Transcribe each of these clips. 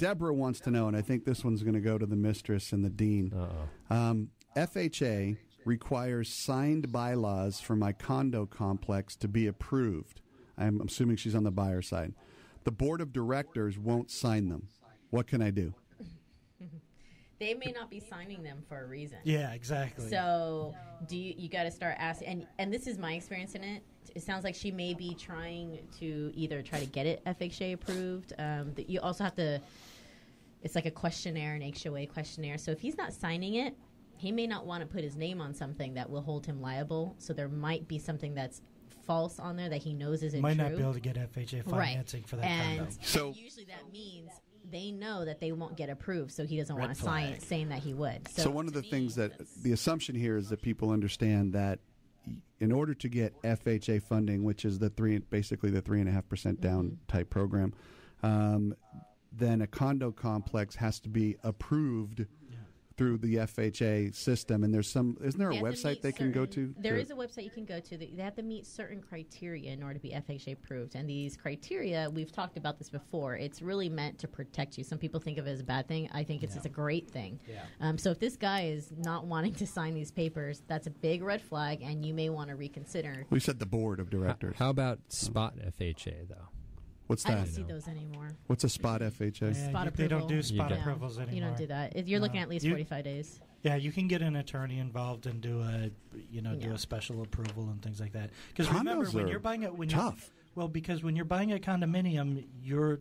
Debra wants to know, and I think this one's going to go to the mistress and the dean. FHA requires signed bylaws for my condo complex to be approved. I'm assuming she's on the buyer side. The board of directors won't sign them. What can I do? They may not be signing them for a reason. Yeah, exactly. So you got to start asking, and this is my experience in it. It sounds like she may be trying to either try to get it FHA approved. You also have to, it's like a questionnaire, an HOA questionnaire. So if he's not signing it, he may not want to put his name on something that will hold him liable. So there might be something that's false on there that he knows isn't true. Might not be able to get FHA financing for that condo. So usually that means they know that they won't get approved, so he doesn't want to sign it saying that he would. So one of the things that the assumption here is that people understand that in order to get FHA funding, which is basically the 3.5% down type program, then a condo complex has to be approved through the FHA system, and isn't there a website they can go to? There is a website you can go to. They have to meet certain criteria in order to be FHA approved, and these criteria, we've talked about this before, it's really meant to protect you. Some people think of it as a bad thing. I think it's a great thing. Yeah. So if this guy is not wanting to sign these papers, that's a big red flag, and you may want to reconsider. We said the board of directors. How about spot FHA, though? What's that? I don't see those anymore. What's a spot FHA? Yeah, spot approval. They don't do spot approvals anymore. You don't do that. You're looking at least 45 days. Yeah, you can get an attorney involved and do a special approval and things like that. Because remember, when you're buying it, because when you're buying a condominium, you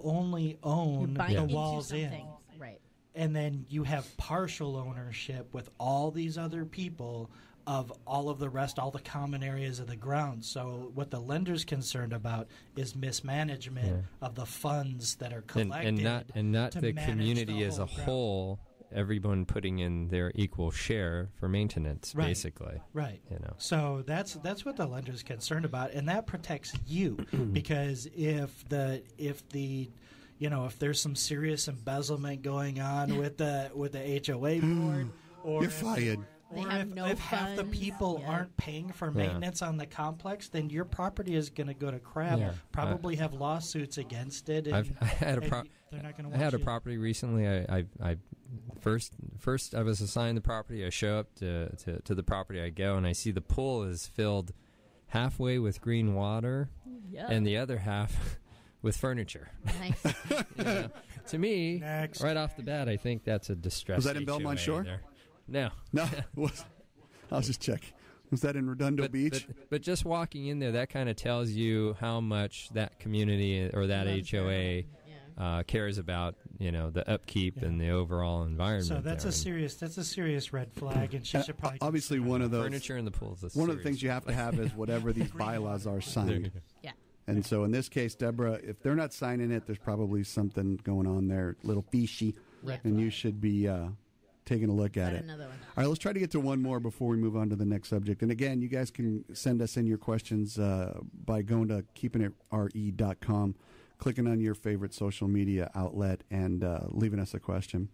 only own the walls in, right? And then you have partial ownership with all these other people of all of the rest, all the common areas of the ground. So what the lender's concerned about is mismanagement of the funds that are collected, and not the community as a whole. Everyone putting in their equal share for maintenance, basically. Right. So that's what the lender's concerned about, and that protects you because if there's some serious embezzlement going on with the HOA board, or you're fired. Or if half the people aren't paying for maintenance on the complex, then your property is going to go to crap. Yeah. Probably have lawsuits against it. And, I had they're not going to. I had a property recently. I first I was assigned the property. I show up to the property. I go and I see the pool is filled halfway with green water, and the other half with furniture. Nice. To me, right off the bat, I think that's a distress. Was that in Belmont Shore? There. No. I'll just check. Was that in Redondo Beach? But just walking in there, that kind of tells you how much that community or that HOA cares about, the upkeep and the overall environment. So that's a serious red flag, and she should probably obviously one of those furniture in the pools. One of the things you have to have is whatever these bylaws are signed. Yeah. And so in this case, Debra, if they're not signing it, there's probably something going on there, a little fishy, and you should be taking a look at it. Another one. All right, let's try to get to one more before we move on to the next subject. And again, you guys can send us in your questions by going to keepingitre.com, clicking on your favorite social media outlet, and leaving us a question.